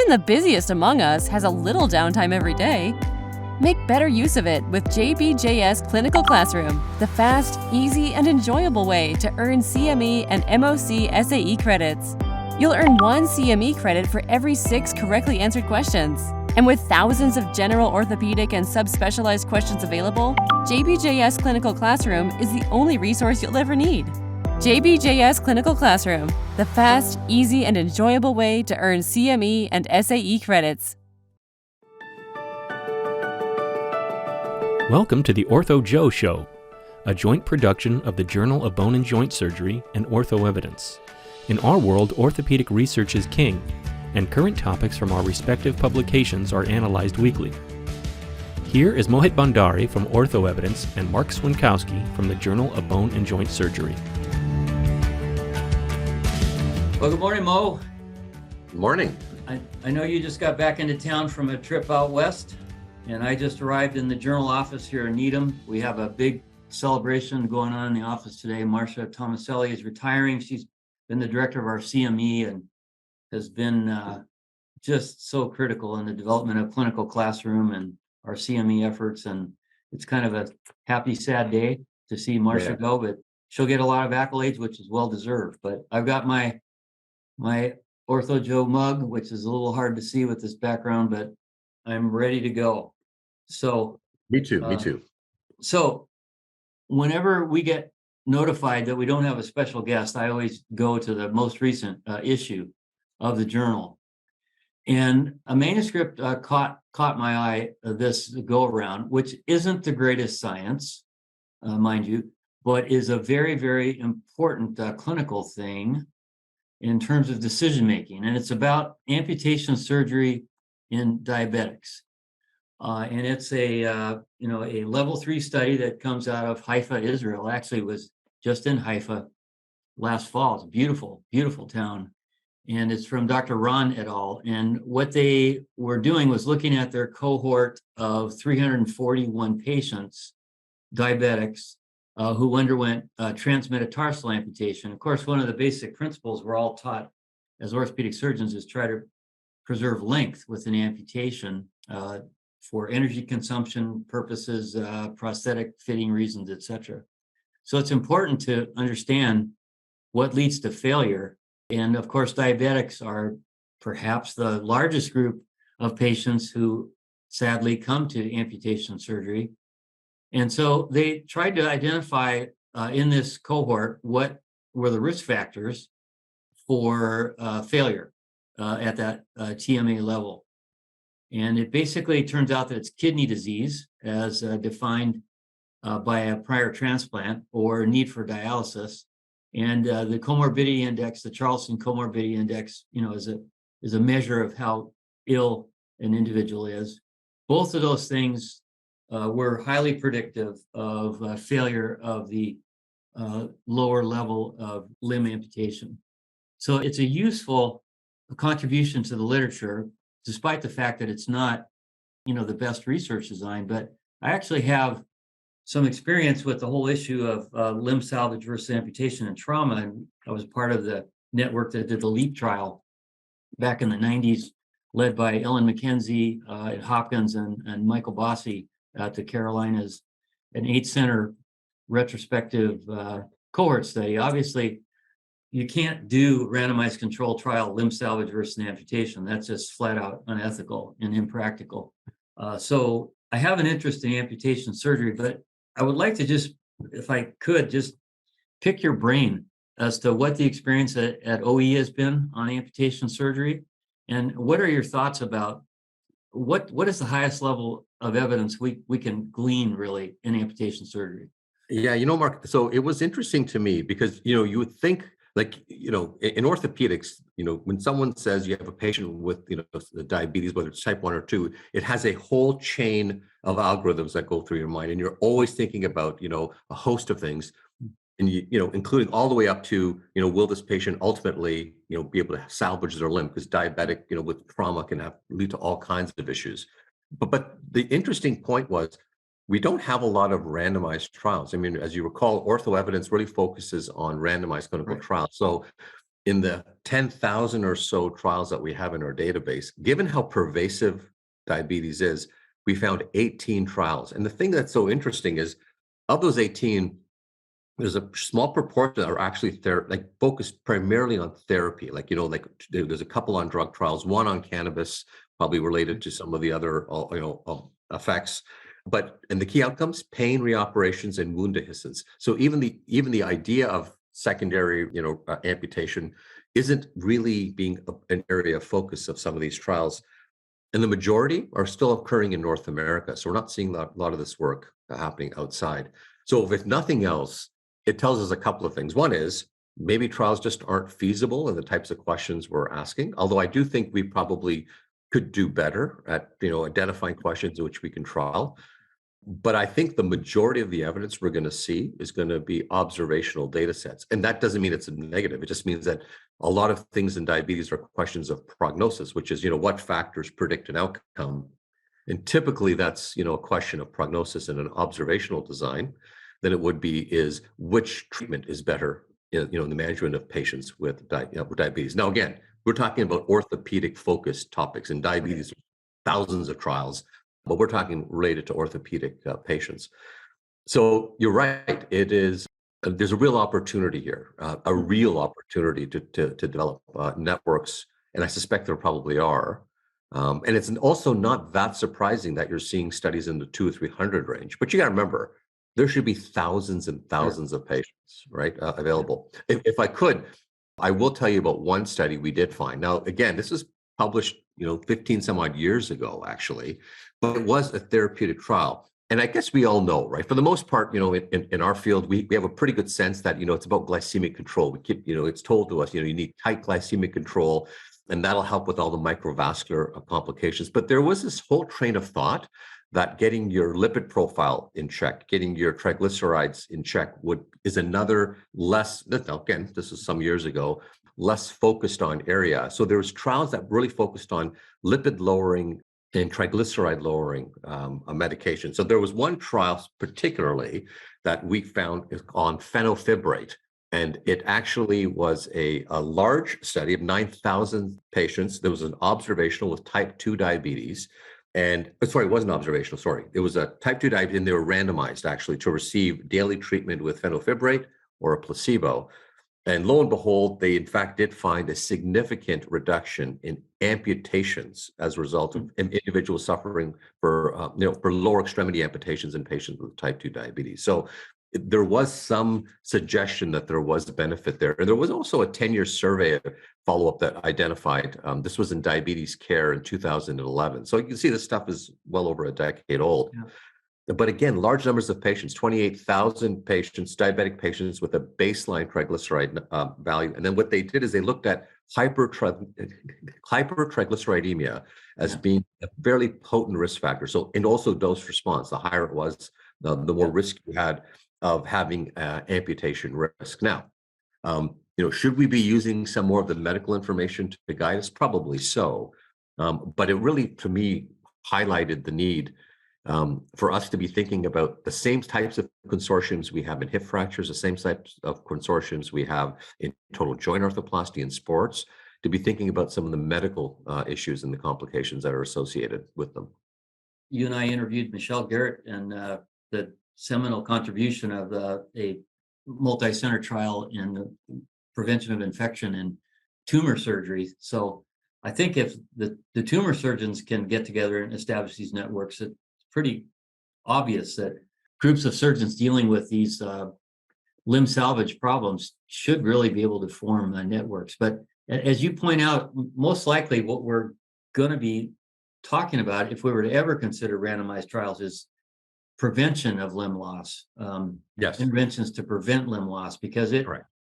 Even the busiest among us has a little downtime every day. Make better use of it with JBJS Clinical Classroom, the fast, easy, and enjoyable way to earn CME and MOC SAE credits. You'll earn 1 CME credit for every 6 correctly answered questions. And with thousands of general orthopedic and subspecialized questions available, JBJS Clinical Classroom is the only resource you'll ever need. JBJS Clinical Classroom, the fast, easy, and enjoyable way to earn CME and SAE credits. Welcome to the Ortho Joe Show, a joint production of the Journal of Bone and Joint Surgery and Ortho Evidence. In our world, orthopedic research is king, and current topics from our respective publications are analyzed weekly. Here is Mohit Bhandari from Ortho Evidence and Mark Swinkowski from the Journal of Bone and Joint Surgery. Well, good morning, Mo. Good morning. I know you just got back into town from a trip out west, and I just arrived in the Journal office here in Needham. We have a big celebration going on in the office today. Marcia Tomaselli is retiring. She's been the director of our CME and has been just so critical in the development of clinical classroom and our CME efforts. And it's kind of a happy, sad day to see Marcia go, but she'll get a lot of accolades, which is well-deserved. But I've got my Ortho Joe mug, which is a little hard to see with this background, but I'm ready to go. So Me too. So whenever we get notified that we don't have a special guest, I always go to the most recent issue of the journal. And a manuscript caught my eye this go around, which isn't the greatest science, mind you, but is a very, very important clinical thing in terms of decision making. And it's about amputation surgery in diabetics. And it's a level 3 study that comes out of Haifa, Israel. Actually was just in Haifa last fall. It's a beautiful, beautiful town. And it's from Dr. Ron et al. And what they were doing was looking at their cohort of 341 patients, diabetics, who underwent transmetatarsal amputation. Of course, one of the basic principles we're all taught as orthopedic surgeons is try to preserve length with an amputation for energy consumption purposes, prosthetic fitting reasons, etc. So it's important to understand what leads to failure. And of course, diabetics are perhaps the largest group of patients who sadly come to amputation surgery. And so they tried to identify in this cohort what were the risk factors for failure at that TMA level. And it basically turns out that it's kidney disease as defined by a prior transplant or need for dialysis. And the comorbidity index, the Charleston comorbidity index, is a measure of how ill an individual is. Both of those things were highly predictive of failure of the lower level of limb amputation. So it's a useful contribution to the literature, despite the fact that it's not, the best research design. But I actually have some experience with the whole issue of limb salvage versus amputation and trauma. And I was part of the network that did the LEAP trial back in the 90s, led by Ellen McKenzie at Hopkins and Michael Bossi at the Carolinas, an 8-center retrospective cohort study. Obviously, you can't do randomized controlled trial limb salvage versus amputation. That's just flat out unethical and impractical. So I have an interest in amputation surgery, but I would like to just, if I could, just pick your brain as to what the experience at OE has been on amputation surgery, and what are your thoughts about what is the highest level of evidence we can glean really in amputation surgery? Yeah, Mark, so it was interesting to me because, you would think in orthopedics, when someone says you have a patient with, the diabetes, whether it's type 1 or 2, it has a whole chain of algorithms that go through your mind. And you're always thinking about, a host of things, and, including all the way up to, will this patient ultimately, be able to salvage their limb? Because diabetic, with trauma can lead to all kinds of issues. But the interesting point was, we don't have a lot of randomized trials. I mean, as you recall, Ortho Evidence really focuses on randomized clinical trials. So in the 10,000 or so trials that we have in our database, given how pervasive diabetes is, we found 18 trials. And the thing that's so interesting is, of those 18, there's a small proportion that are actually focused primarily on therapy. Like there's a couple on drug trials, one on cannabis, probably related to some of the other, effects. And the key outcomes: pain, reoperations, and wound dehiscence. So even the idea of secondary, amputation isn't really being an area of focus of some of these trials. And the majority are still occurring in North America. So we're not seeing a lot of this work happening outside. So if nothing else, it tells us a couple of things. One is maybe trials just aren't feasible in the types of questions we're asking, although I do think we probably could do better at identifying questions in which we can trial. But I think the majority of the evidence we're going to see is going to be observational data sets. And that doesn't mean it's a negative. It just means that a lot of things in diabetes are questions of prognosis, which is, what factors predict an outcome. And typically that's, a question of prognosis in an observational design than it would be is which treatment is better in the management of patients with diabetes. Now, again, we're talking about orthopedic focused topics. In diabetes, thousands of trials, but we're talking related to orthopedic patients. So you're right. It is. There's a real opportunity here, a real opportunity to develop networks, and I suspect there probably are. And it's also not that surprising that you're seeing studies in the 200 or 300 range. But you got to remember, there should be thousands and thousands of patients, right, available. If I could, I will tell you about one study we did find. Now, again, this was published, 15 some odd years ago, actually, but it was a therapeutic trial. And I guess we all know, right? For the most part, in our field, we have a pretty good sense that, it's about glycemic control. We keep, it's told to us, you need tight glycemic control, and that'll help with all the microvascular complications. But there was this whole train of thought that getting your lipid profile in check, getting your triglycerides in check is another less, again, this is some years ago, less focused on area. So there was trials that really focused on lipid lowering and triglyceride lowering medication. So there was one trial particularly that we found on fenofibrate, and it actually was a large study of 9,000 patients. There was an observational with type 2 diabetes. And it wasn't observational, it was a type 2 diabetes, and they were randomized actually to receive daily treatment with fenofibrate or a placebo. And lo and behold, they in fact did find a significant reduction in amputations as a result of individuals suffering for lower extremity amputations in patients with type 2 diabetes. So there was some suggestion that there was a benefit there. And there was also a 10-year survey follow-up that identified, this was in diabetes care in 2011. So you can see this stuff is well over a decade old. Yeah. But again, large numbers of patients, 28,000 patients, diabetic patients with a baseline triglyceride value. And then what they did is they looked at hypertriglyceridemia as being a fairly potent risk factor. So, and also dose response. The higher it was, the more risk you had of having amputation risk. Now, should we be using some more of the medical information to guide us? Probably so. But it really, to me, highlighted the need for us to be thinking about the same types of consortiums we have in hip fractures, the same types of consortiums we have in total joint arthroplasty and sports, to be thinking about some of the medical issues and the complications that are associated with them. You and I interviewed Michelle Garrett and the seminal contribution of a multi-center trial in the prevention of infection and tumor surgery. So I think if the tumor surgeons can get together and establish these networks, it's pretty obvious that groups of surgeons dealing with these limb salvage problems should really be able to form networks. But as you point out, most likely what we're going to be talking about, if we were to ever consider randomized trials, is prevention of limb loss, interventions to prevent limb loss, because it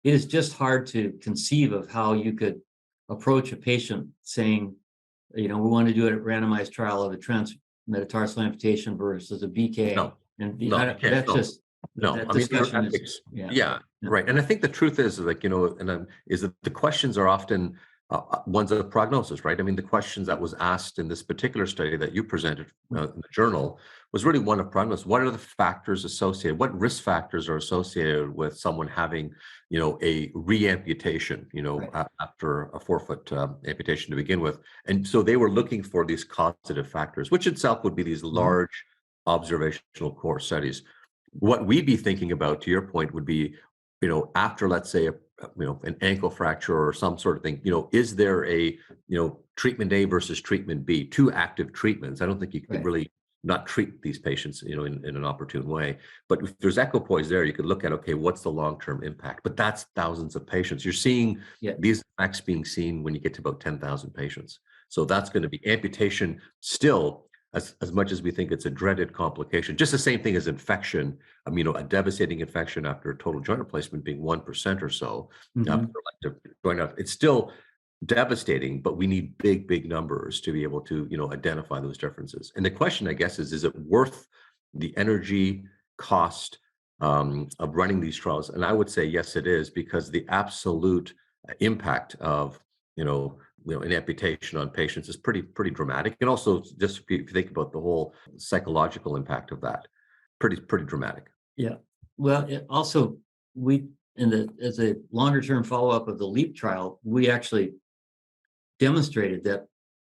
is just hard to conceive of how you could approach a patient saying, we want to do a randomized trial of a transmetatarsal amputation versus a BK. Right. And I think the truth is is that the questions are often one's a prognosis, right? I mean, the questions that was asked in this particular study that you presented in the journal was really one of prognosis. What are the factors associated? What risk factors are associated with someone having, a re-amputation, after a forefoot amputation to begin with? And so they were looking for these causative factors, which itself would be these large observational core studies. What we'd be thinking about, to your point, would be, after, let's say, an ankle fracture or some sort of thing, is there a, treatment A versus treatment B, two active treatments? I don't think you could really not treat these patients, in an opportune way. But if there's equipoise there, you could look at, okay, what's the long-term impact? But that's thousands of patients. You're seeing these effects being seen when you get to about 10,000 patients. So that's going to be amputation still. As much as we think it's a dreaded complication, just the same thing as infection, a devastating infection after a total joint replacement being 1% or so, after elective joint out, it's still devastating, but we need big numbers to be able to, identify those differences. And the question, I guess, is it worth the energy cost of running these trials? And I would say, yes, it is, because the absolute impact of, an amputation on patients is pretty dramatic. And also, just if you think about the whole psychological impact of that, pretty dramatic. Yeah. Well, also, as a longer term follow-up of the LEAP trial, we actually demonstrated that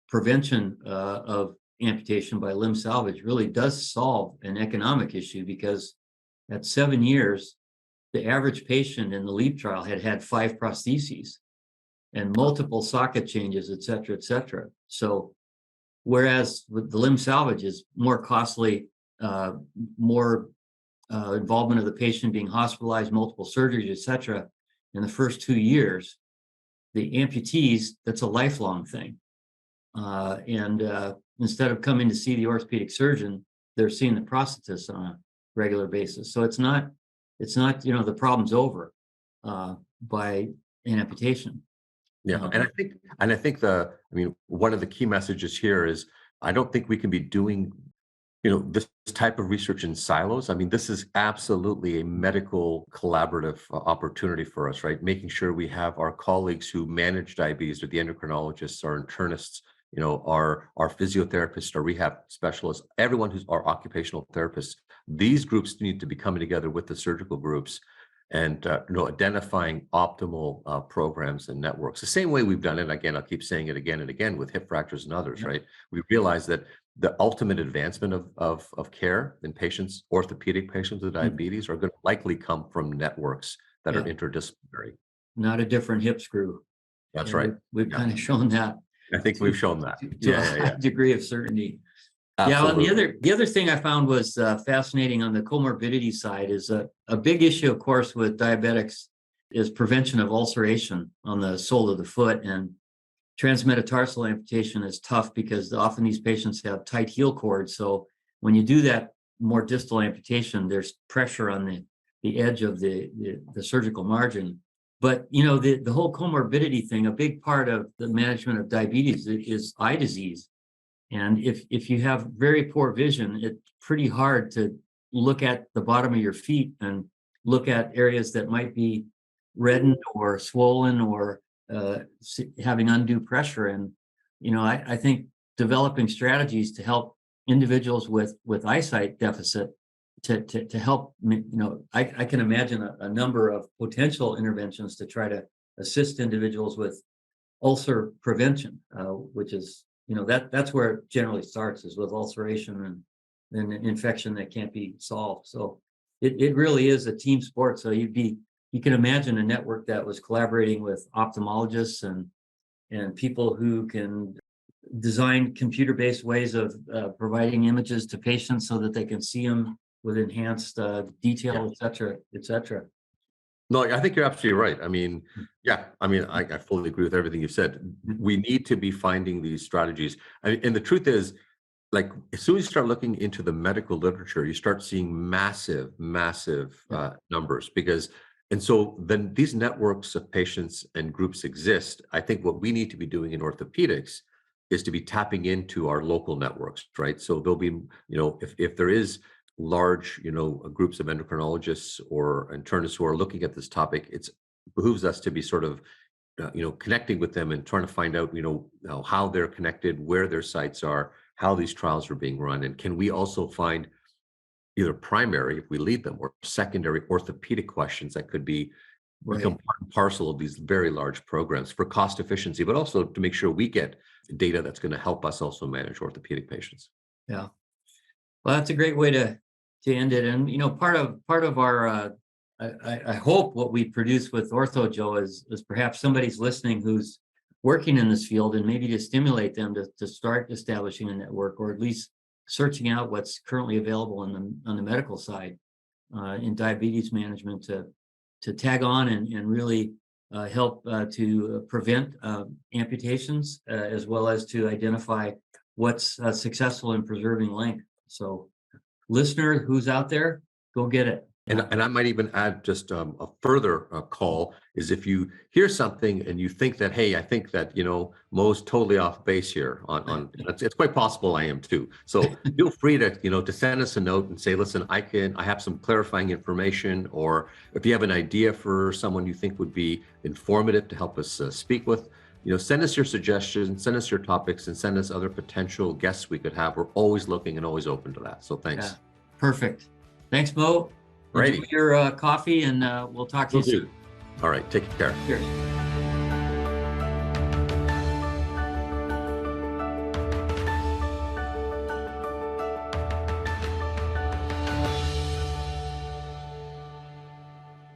prevention of amputation by limb salvage really does solve an economic issue, because at 7 years, the average patient in the LEAP trial had 5 prostheses and multiple socket changes, et cetera, et cetera. So whereas with the limb salvage is more costly, more involvement of the patient being hospitalized, multiple surgeries, et cetera, in the first 2 years, the amputees, that's a lifelong thing. And instead of coming to see the orthopedic surgeon, they're seeing the prosthetist on a regular basis. So it's not, the problem's over by an amputation. Yeah, and I think one of the key messages here is, I don't think we can be doing, this type of research in silos. I mean, this is absolutely a medical collaborative opportunity for us, right? Making sure we have our colleagues who manage diabetes, or the endocrinologists, our internists, our physiotherapists, our rehab specialists, everyone who's our occupational therapists. These groups need to be coming together with the surgical groups and identifying optimal programs and networks. The same way we've done it, again, I'll keep saying it again and again, with hip fractures and others, right? We realize that the ultimate advancement of care in patients, orthopedic patients with diabetes, are going to likely come from networks that are interdisciplinary. Not a different hip screw. That's right. We've kind of shown that. I think we've shown that. To a high degree of certainty. Absolutely. Yeah, and the other thing I found was fascinating on the comorbidity side is a big issue, of course, with diabetics is prevention of ulceration on the sole of the foot. And transmetatarsal amputation is tough because often these patients have tight heel cords. So when you do that more distal amputation, there's pressure on the edge of the surgical margin. But, the whole comorbidity thing, a big part of the management of diabetes is eye disease. And if you have very poor vision, it's pretty hard to look at the bottom of your feet and look at areas that might be reddened or swollen or having undue pressure. And, I think developing strategies to help individuals with eyesight deficit to help, I can imagine a number of potential interventions to try to assist individuals with ulcer prevention, which is, that's where it generally starts, is with ulceration and then an infection that can't be solved. So it really is a team sport. So you can imagine a network that was collaborating with ophthalmologists and people who can design computer-based ways of providing images to patients so that they can see them with enhanced detail, et cetera, et cetera. No, I think you're absolutely right. I fully agree with everything you've said. We need to be finding these strategies. And the truth is, like, as soon as you start looking into the medical literature, you start seeing massive numbers, and so then these networks of patients and groups exist. I think what we need to be doing in orthopedics is to be tapping into our local networks, right? So there'll be, if there is large, groups of endocrinologists or internists who are looking at this topic, it behooves us to be sort of connecting with them and trying to find out, how they're connected, where their sites are, how these trials are being run, and can we also find either primary, if we lead them, or secondary orthopedic questions that could become part and parcel of these very large programs for cost efficiency, but also to make sure we get data that's going to help us also manage orthopedic patients. Yeah. Well, that's a great way to end it. And part of our I hope what we produce with Ortho, Joe, is perhaps somebody's listening who's working in this field, and maybe to stimulate them to start establishing a network, or at least searching out what's currently available on the medical side in diabetes management, to tag on and really help to prevent amputations, as well as to identify what's successful in preserving length. So, listener who's out there, go get it. And I might even add just a further call is if you hear something and you think that, hey, I think that, Mo's totally off base here on it's quite possible I am too. So feel free to send us a note and say, listen, I have some clarifying information, or if you have an idea for someone you think would be informative to help us speak with, send us your suggestions, send us your topics, and send us other potential guests we could have. We're always looking and always open to that. So thanks. Yeah, perfect. Thanks, Mo. Enjoy your coffee, and we'll talk to you soon. All right. Take care. Cheers.